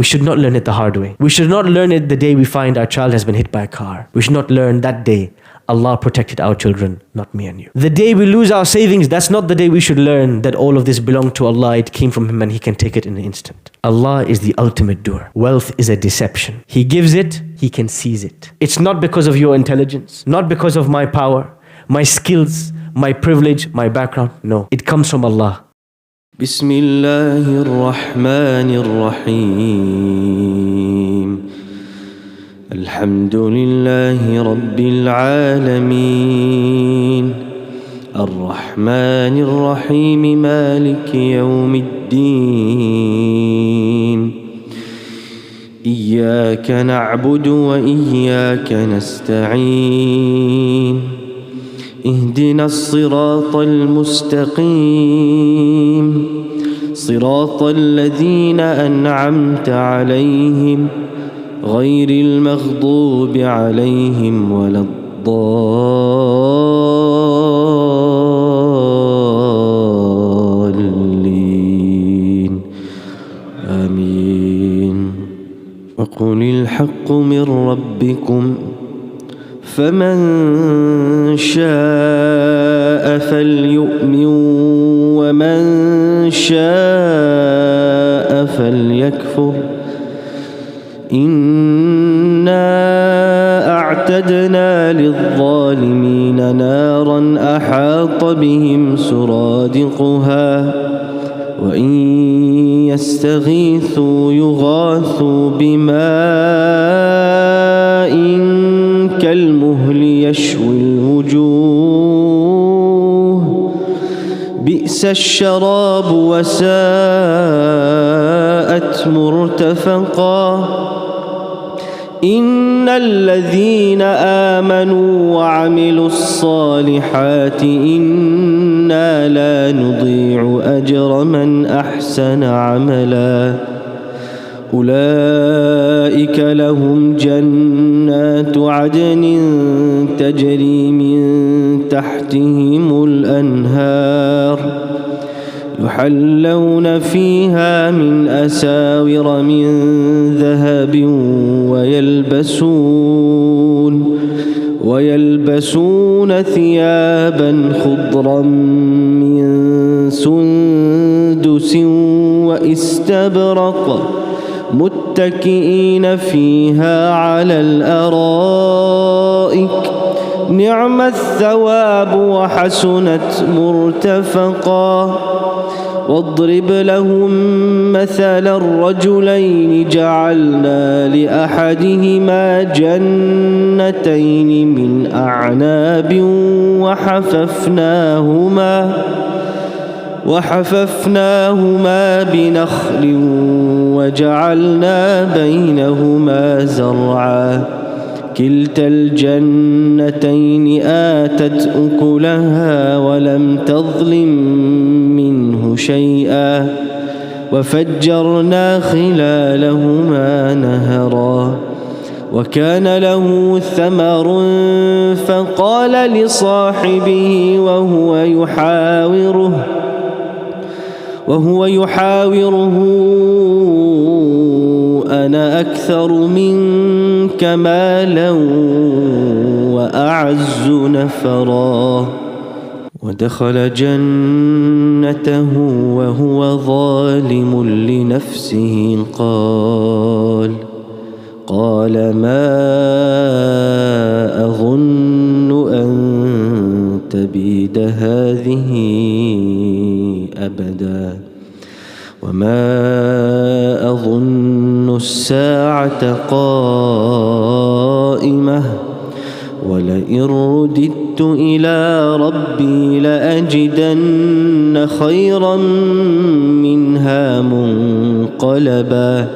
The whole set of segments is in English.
We should not learn it the hard way. We should not learn it the day we find our child has been hit by a car. We should not learn that day Allah protected our children, not me and you. The day we lose our savings, that's not the day we should learn that all of this belonged to Allah, it came from Him and He can take it in an instant. Allah is the ultimate doer. Wealth is a deception. He gives it, He can seize it. It's not because of your intelligence, not because of my power, my skills, my privilege, my background. No, it comes from Allah. Bismillahir Rahmanir Rahim. Alhamdulillahi Rabbil Alameen. Ar-Rahmanir Rahim. Maliki Yawmiddin. Iyyaka na'budu wa iyyaka nasta'in. اهدنا الصراط المستقيم صراط الذين أنعمت عليهم غير المغضوب عليهم ولا الضالين آمين. وقل الحق من ربكم فمن شاء فليؤمن ومن شاء فليكفر إنا أعتدنا للظالمين نارا أحاط بهم سرادقها وإن يستغيثوا يغاثوا بماء كالمهل يشوي الوجوه بئس الشراب وساءت مرتفقا إن الذين آمنوا وعملوا الصالحات إنا لا نضيع أجر من أحسن عملا أولئك لهم جنات عدن تجري من تحتهم الأنهار يحلون فيها من أساور من ذهب ويلبسون ثيابا خضرا من سندس واستبرق متكئين فيها على الأرائك نعم الثواب وحسنت مرتفقا واضرب لهم مثل الرجلين جعلنا لأحدهما جنتين من أعناب وحففناهما بنخل وجعلنا بينهما زرعا كلتا الجنتين آتت أكلها ولم تظلم منه شيئا وفجرنا خلالهما نهرا وكان له ثمر فقال لصاحبه وهو يحاوره أنا أكثر منك مالا وأعز نفرا ودخل جنته وهو ظالم لنفسه قال ما أظن أن تبيد هذه أبدا وما أظن الساعة قائمة ولئن رددت إلى ربي لأجدن خيرا منها منقلبا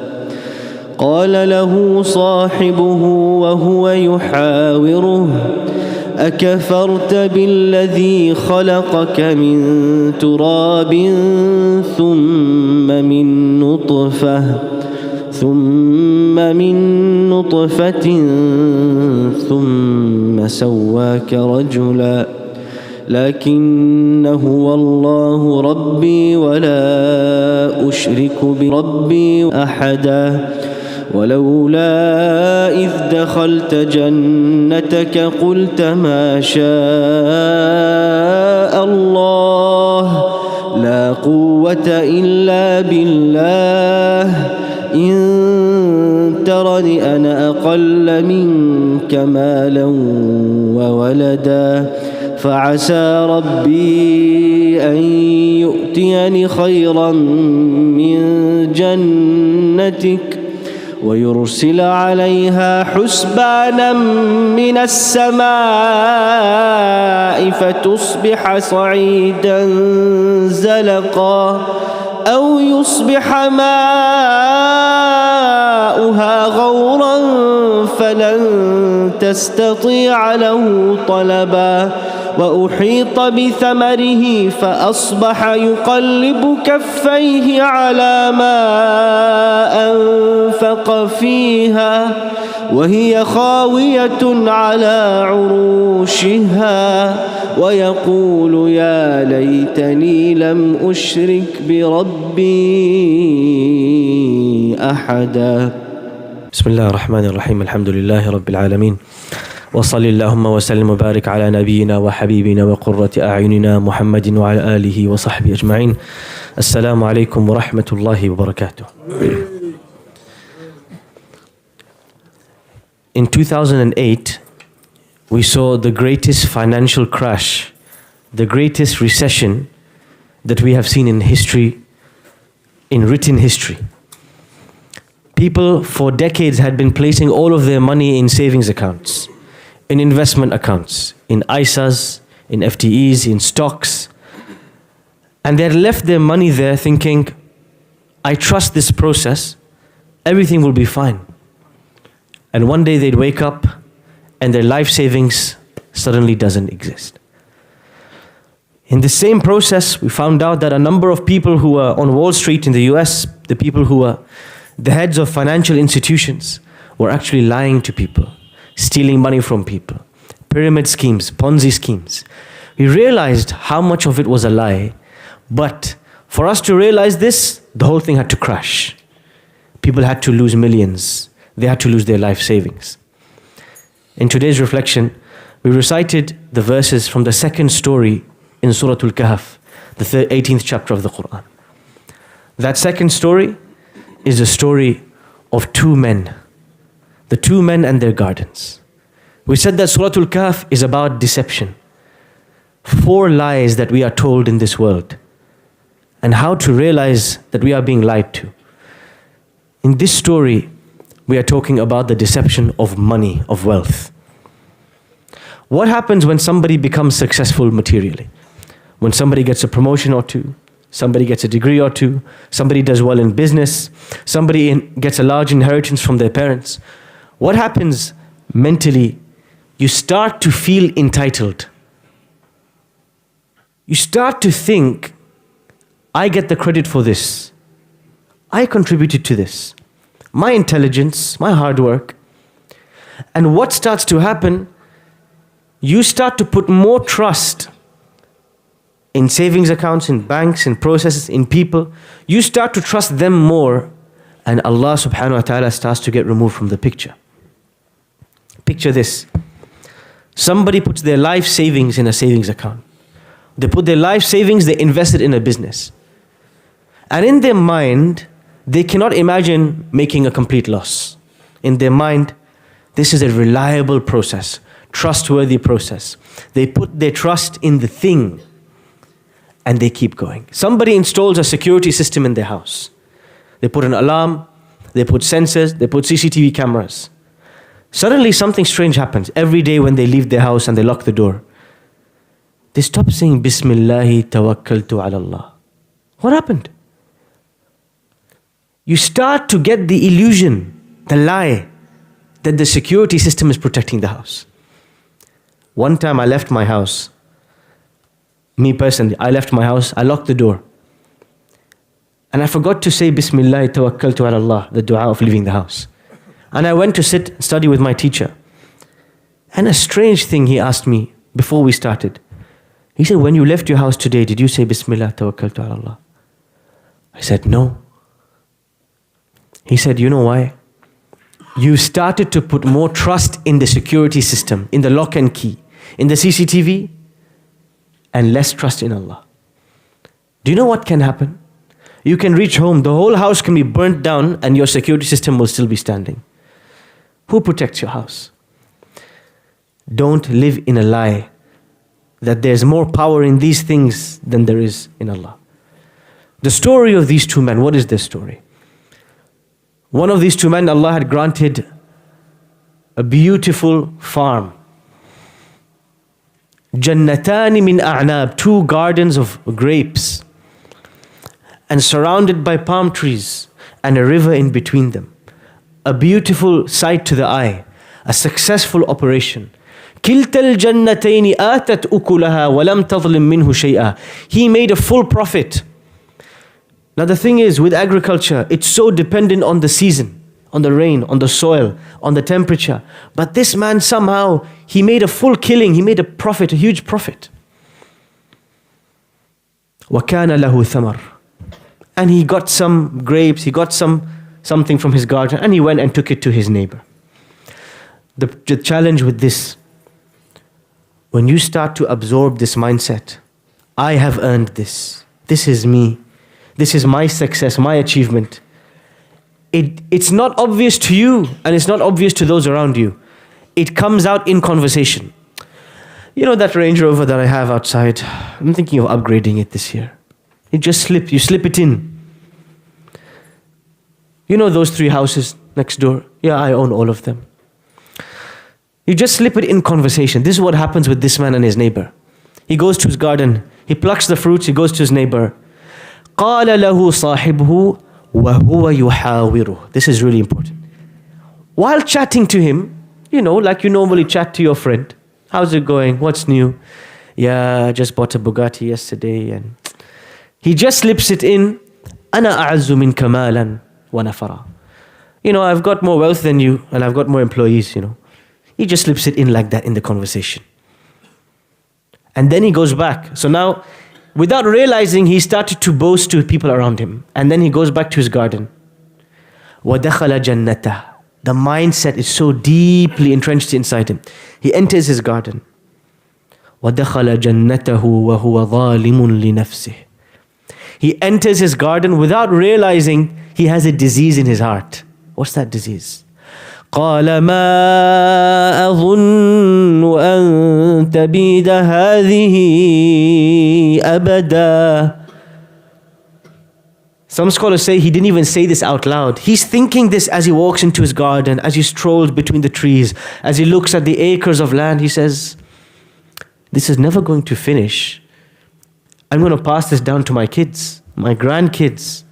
قال له صاحبه وهو يحاوره أكفرت بالذي خلقك من تراب ثم من نطفة ثم سواك رجلا لكن هو الله ربي ولا أشرك بربي أحدا ولولا إذ دخلت جنتك قلت ما شاء الله لا قوة إلا بالله إن ترني أنا أقل منك مالا وولدا فعسى ربي أن يؤتيني خيرا من جنتك ويرسل عليها حسبانا من السماء فتصبح صعيدا زلقا أو يصبح ماؤها غورا فلن تستطيع له طلبا وأحيط بثمره فأصبح يقلب كفيه على ما أنفق فيها وهي خاوية على عروشها ويقول يا ليتني لم أشرك بربي أحدا. بسم الله الرحمن الرحيم. الحمد لله رب العالمين وصل اللهم وسلم وبارك على نبينا وحبيبنا وقرة أعيننا محمد وعلى آله وصحبه أجمعين. السلام عليكم ورحمة الله وبركاته. In 2008, we saw the greatest financial crash, the greatest recession that we have seen in history, in written history. People for decades had been placing all of their money in savings accounts, in investment accounts, in ISAs, in FTEs, in stocks. And they had left their money there thinking, I trust this process, everything will be fine. And one day they'd wake up and their life savings suddenly doesn't exist. In the same process, we found out that a number of people who were on Wall Street in the US, the people who were the heads of financial institutions, were actually lying to people, stealing money from people, pyramid schemes, Ponzi schemes. We realized how much of it was a lie, but for us to realize this, the whole thing had to crash. People had to lose millions. They had to lose their life savings. In today's reflection, we recited the verses from the second story in Surah Al-Kahf, the 18th chapter of the Quran. That second story is the story of two men, the two men and their gardens. We said that Surah Al-Kahf is about deception, 4 lies that we are told in this world, and how to realize that we are being lied to. In this story, we are talking about the deception of money, of wealth. What happens when somebody becomes successful materially? When somebody gets a promotion or two, somebody gets a degree or two, somebody does well in business, somebody gets a large inheritance from their parents. What happens mentally? You start to feel entitled. You start to think, I get the credit for this. I contributed to this. My intelligence, my hard work. And what starts to happen? You start to put more trust in savings accounts, in banks, in processes, in people. You start to trust them more, and Allah subhanahu wa ta'ala starts to get removed from the picture. Picture this. Somebody puts their life savings in a savings account. They put their life savings, they invest it in a business. And in their mind, they cannot imagine making a complete loss. In their mind, this is a reliable process, trustworthy process. They put their trust in the thing and they keep going. Somebody installs a security system in their house. They put an alarm, they put sensors, they put CCTV cameras. Suddenly something strange happens. Every day when they leave their house and they lock the door, they stop saying, Bismillahi tawakkaltu ala Allah. What happened? You start to get the illusion, the lie, that the security system is protecting the house. One time I left my house. Me personally, I left my house, I locked the door. And I forgot to say Bismillah tawakkaltu ala Allah, the dua of leaving the house. And I went to sit and study with my teacher. And a strange thing he asked me before we started. He said, when you left your house today, did you say Bismillah tawakkaltu ala Allah? I said, no. He said, you know why? You started to put more trust in the security system, in the lock and key, in the CCTV, and less trust in Allah. Do you know what can happen? You can reach home, the whole house can be burnt down and your security system will still be standing. Who protects your house? Don't live in a lie that there's more power in these things than there is in Allah. The story of these two men, what is their story? One of these two men, Allah had granted a beautiful farm. Jannatani min a'nab, 2 gardens of grapes, and surrounded by palm trees and a river in between them. A beautiful sight to the eye, a successful operation. كِلْتَ الْجَنَّتَيْنِ آتَتْ أُكُلَهَا وَلَمْ تَظْلِمْ مِنْهُ شَيْئًا. He made a full profit. Now the thing is, with agriculture, it's so dependent on the season, on the rain, on the soil, on the temperature. But this man somehow, he made a full killing, he made a profit, a huge profit. وَكَانَ لَهُ ثَمَرٌ. And he got some grapes, he got something from his garden, and he went and took it to his neighbor. The challenge with this, when you start to absorb this mindset, I have earned this, this is me, this is my success, my achievement. It's not obvious to you and it's not obvious to those around you. It comes out in conversation. You know that Range Rover that I have outside? I'm thinking of upgrading it this year. You slip it in. You know those 3 houses next door? Yeah, I own all of them. You just slip it in conversation. This is what happens with this man and his neighbor. He goes to his garden, he plucks the fruits, he goes to his neighbor. قَالَ لَهُ صَاحِبُهُ وَهُوَ يُحَاوِرُهُ. This is really important. While chatting to him, you know, like you normally chat to your friend. How's it going? What's new? Yeah, I just bought a Bugatti yesterday. And he just slips it in. أَنَا أَعَزُّ مِنْكَ مَالًا وَنَفَرًا. You know, I've got more wealth than you and I've got more employees, you know. He just slips it in like that in the conversation. And then he goes back. So now, without realizing, he started to boast to people around him. And then he goes back to his garden. وَدَخَلَ جَنَّتَهُ. The mindset is so deeply entrenched inside him. He enters his garden. وَدَخَلَ جَنَّتَهُ وَهُوَ ظَالِمٌ لِنَفْسِهِ. He enters his garden without realizing he has a disease in his heart. What's that disease? قال ما أظن أن تبيد هذه أبدا. Some scholars say he didn't even say this out loud. He's thinking this as he walks into his garden, as he strolls between the trees, as he looks at the acres of land. He says, this is never going to finish. I'm going to pass this down to my kids, my grandkids.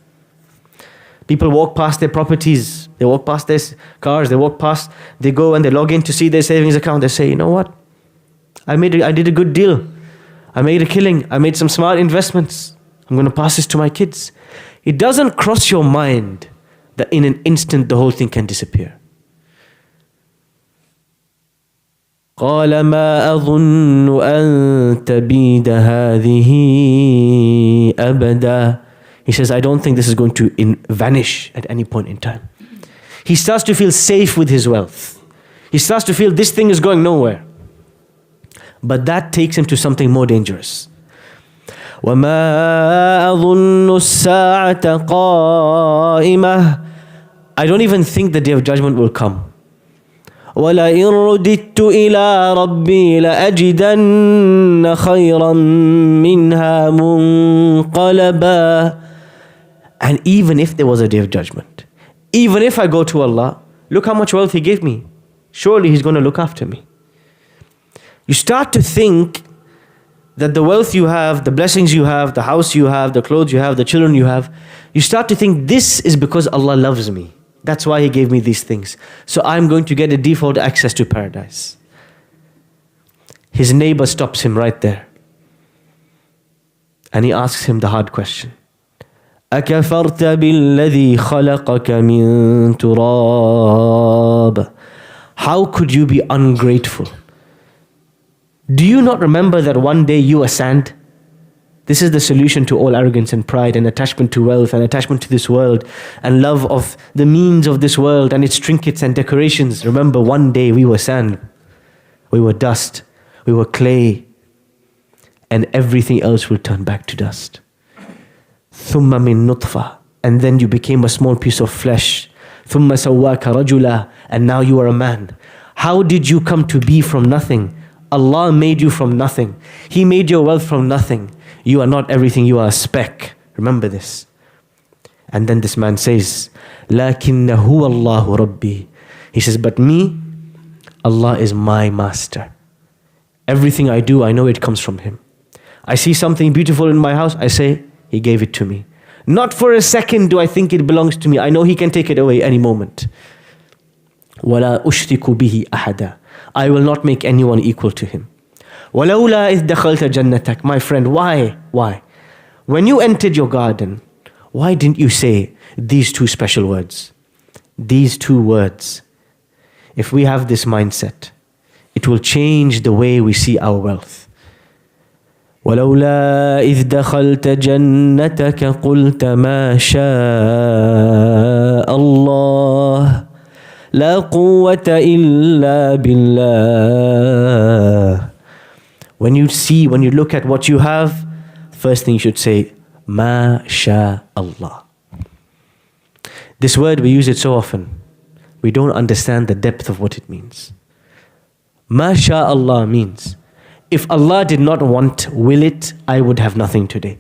People walk past their properties, they walk past their cars, they go and they log in to see their savings account. They say, you know what? I did a good deal. I made a killing. I made some smart investments. I'm going to pass this to my kids. It doesn't cross your mind that in an instant the whole thing can disappear. قال ما أظن أن تبيد هذه أبدا. He says, I don't think this is going to vanish at any point in time. He starts to feel safe with his wealth. He starts to feel this thing is going nowhere. But that takes him to something more dangerous. وَمَا أَظُنُّ السَّاعَةَ قَائِمَةً. I don't even think the day of judgment will come. وَلَئِن رُدِدتُّ إِلَىٰ رَبِّي لَأَجِدَنَّ خَيْرًا مِّنْهَا مُنْقَلَبًا. And even if there was a day of judgment, even if I go to Allah, look how much wealth He gave me. Surely He's going to look after me. You start to think that the wealth you have, the blessings you have, the house you have, the clothes you have, the children you have, you start to think this is because Allah loves me. That's why He gave me these things. So I'm going to get a default access to paradise. His neighbor stops him right there. And he asks him the hard question. أَكَفَرْتَ بِالَّذِي خَلَقَكَ مِن تُرَابٍ. How could you be ungrateful Do you not remember that one day you were sand? This is the solution to all arrogance and pride and attachment to wealth and attachment to this world and love of the means of this world and its trinkets and decorations. Remember, one day we were sand, we were dust, we were clay, and everything else will turn back to dust. ثُمَّ مِن نُطْفَةٍ, and then you became a small piece of flesh. ثُمَّ سَوَّاكَ رَجُلًا, and now you are a man. How did you come to be from nothing? Allah made you from nothing. He made your wealth from nothing. You are not everything, you are a speck. Remember this. And then this man says, لَكِنَّ هُوَ اللَّهُ رَبِّي. He says, but me, Allah is my master. Everything I do, I know it comes from Him. I see something beautiful in my house, I say, He gave it to me. Not for a second do I think it belongs to me. I know He can take it away any moment. وَلَا أُشْرِكُ بِهِ أَحَدًا. I will not make anyone equal to Him. وَلَوْلَا إِذْ دَخَلْتَ جَنَّتَكَ. My friend, why? Why? When you entered your garden, why didn't you say these two special words? These two words. If we have this mindset, it will change the way we see our wealth. وَلَوْلَا إِذْ دَخَلْتَ جَنَّتَكَ قُلْتَ مَا شَاءَ اللَّهُ لَا قُوَّةَ إِلَّا بِاللَّهِ. When you look at what you have, first thing you should say, Ma sha Allah. This word, we use it so often. We don't understand the depth of what it means. Ma sha Allah means, if Allah did not will it, I would have nothing today.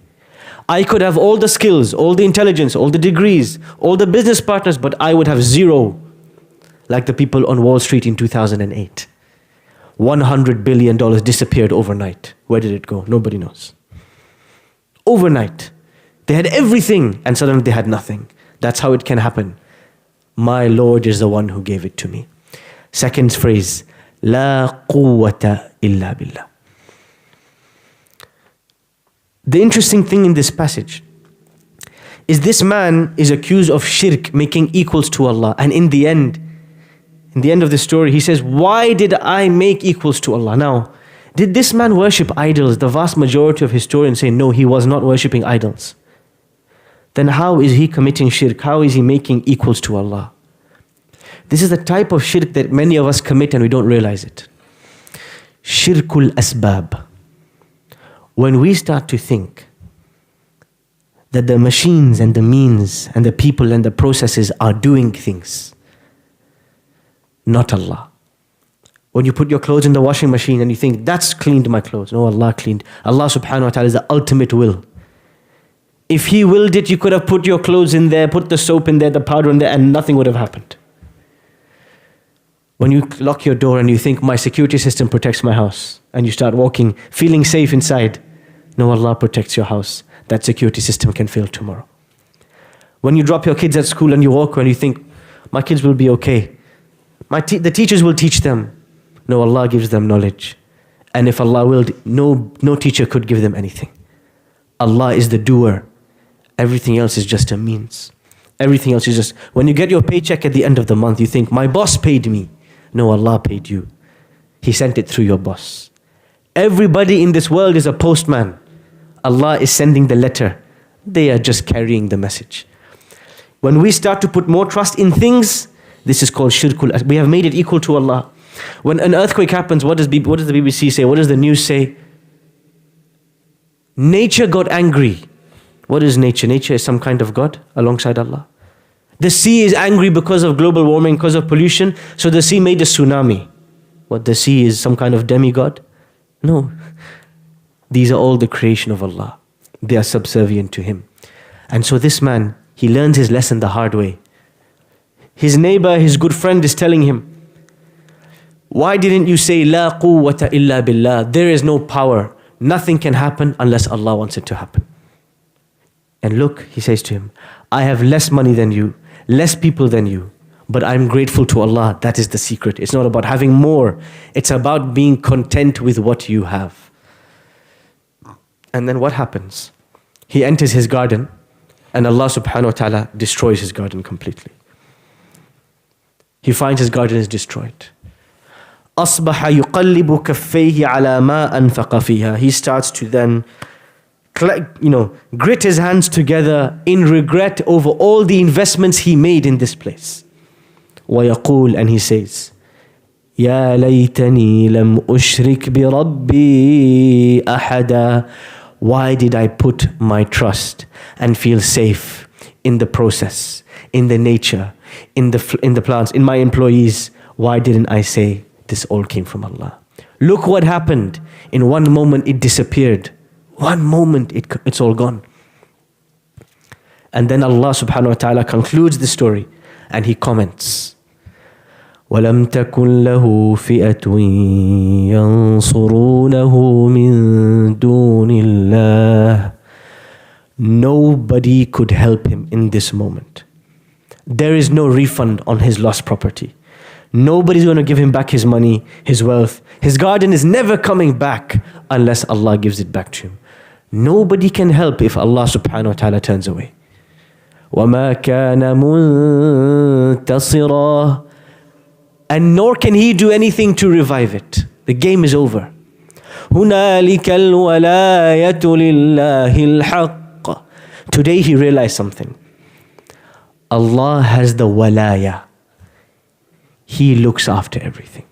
I could have all the skills, all the intelligence, all the degrees, all the business partners, but I would have zero. Like the people on Wall Street in 2008. $100 billion disappeared overnight. Where did it go? Nobody knows. Overnight. They had everything and suddenly they had nothing. That's how it can happen. My Lord is the one who gave it to me. Second phrase, La quwwata illa billah. The interesting thing in this passage is this man is accused of shirk, making equals to Allah. And in the end of the story, he says, why did I make equals to Allah? Now, did this man worship idols? The vast majority of historians say, no, he was not worshipping idols. Then how is he committing shirk? How is he making equals to Allah? This is the type of shirk that many of us commit and we don't realize it. Shirkul asbab. When we start to think that the machines and the means and the people and the processes are doing things, not Allah. When you put your clothes in the washing machine and you think, that's cleaned my clothes. No, Allah cleaned. Allah subhanahu wa ta'ala is the ultimate will. If He willed it, you could have put your clothes in there, put the soap in there, the powder in there, and nothing would have happened. When you lock your door and you think, my security system protects my house, and you start walking, feeling safe inside, no, Allah protects your house. That security system can fail tomorrow. When you drop your kids at school and you walk and you think, my kids will be okay. The teachers will teach them. No, Allah gives them knowledge. And if Allah willed, no teacher could give them anything. Allah is the doer. Everything else is just a means. Everything else is just, when you get your paycheck at the end of the month, you think, my boss paid me. No, Allah paid you. He sent it through your boss. Everybody in this world is a postman. Allah is sending the letter. They are just carrying the message. When we start to put more trust in things, this is called shirkul. We have made it equal to Allah. When an earthquake happens, what does the BBC say? What does the news say? Nature got angry. What is nature? Nature is some kind of God alongside Allah. The sea is angry because of global warming, because of pollution. So the sea made a tsunami. What, the sea is some kind of demigod? No. These are all the creation of Allah. They are subservient to Him. And so this man, he learns his lesson the hard way. His neighbor, his good friend is telling him, why didn't you say, La quwwata illa billah? There is no power. Nothing can happen unless Allah wants it to happen. And look, he says to him, I have less money than you, less people than you, but I'm grateful to Allah. That is the secret. It's not about having more. It's about being content with what you have. And then what happens? He enters his garden and Allah subhanahu wa ta'ala destroys his garden completely. He finds his garden is destroyed. أصبح يقلب كفيه على ما أنفق فيها. He starts to then grit his hands together in regret over all the investments he made in this place. ويقول, and he says, يا ليتني لم أشرك بربي أحدا. Why did I put my trust and feel safe in the process, in the nature, in the plants, in my employees? Why didn't I say this all came from Allah? Look what happened. In one moment it disappeared. One moment it's all gone. And then Allah subhanahu wa ta'ala concludes the story and he comments, وَلَمْ تَكُنْ لَهُ فِئَةٌ يَنْصُرُونَهُ مِنْ دُونِ اللَّهِ. Nobody could help him in this moment. There is no refund on his lost property. Nobody's going to give him back his money, his wealth. His garden is never coming back unless Allah gives it back to him. Nobody can help if Allah subhanahu wa ta'ala turns away. وَمَا كَانَ مُنْتَصِرًا. And nor can he do anything to revive it. The game is over. هُنَالِكَ الْوَلَايَةُ لِلَّهِ الْحَقِّ. Today he realized something. Allah has the walaya. He looks after everything.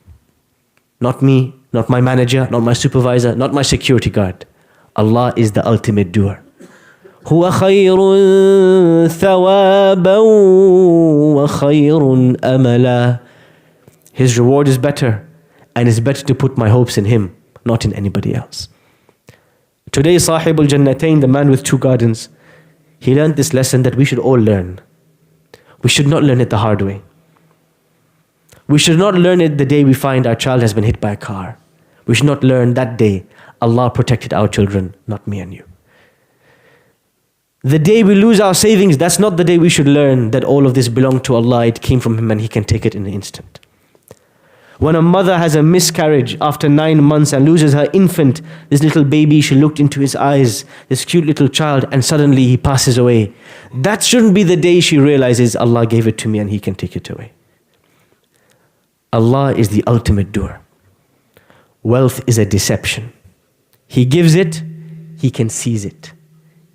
Not me, not my manager, not my supervisor, not my security guard. Allah is the ultimate doer. هُوَ خَيْرٌ ثَوَابًا وَخَيْرٌ أَمَلًا. His reward is better, and it's better to put my hopes in him, not in anybody else. Today, Sahib al-Jannatain, the man with 2 gardens, he learned this lesson that we should all learn. We should not learn it the hard way. We should not learn it the day we find our child has been hit by a car. We should not learn that day Allah protected our children, not me and you. The day we lose our savings, that's not the day we should learn that all of this belonged to Allah, it came from Him and He can take it in an instant. When a mother has a miscarriage after 9 months and loses her infant, this little baby, she looked into his eyes, this cute little child, and suddenly he passes away. That shouldn't be the day she realizes Allah gave it to me and He can take it away. Allah is the ultimate doer. Wealth is a deception. He gives it, He can seize it.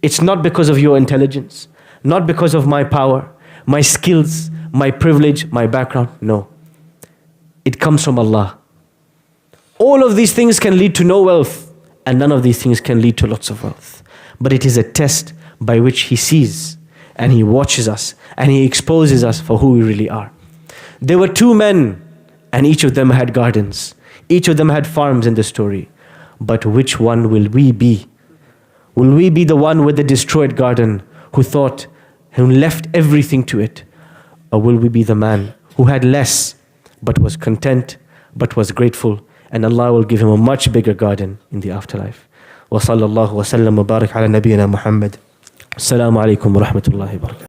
It's not because of your intelligence, not because of my power, my skills, my privilege, my background. No. It comes from Allah. All of these things can lead to no wealth, and none of these things can lead to lots of wealth. But it is a test by which He sees, and He watches us, and He exposes us for who we really are. There were 2 men, and each of them had gardens. Each of them had farms in the story. But which one will we be? Will we be the one with the destroyed garden who left everything to it? Or will we be the man who had less but was content, but was grateful, and Allah will give him a much bigger garden in the afterlife? Wa sallallahu wa sallam wa barak ala nabiyyina Muhammad. Assalamu alaikum wa rahmatullahi wa barakatuh.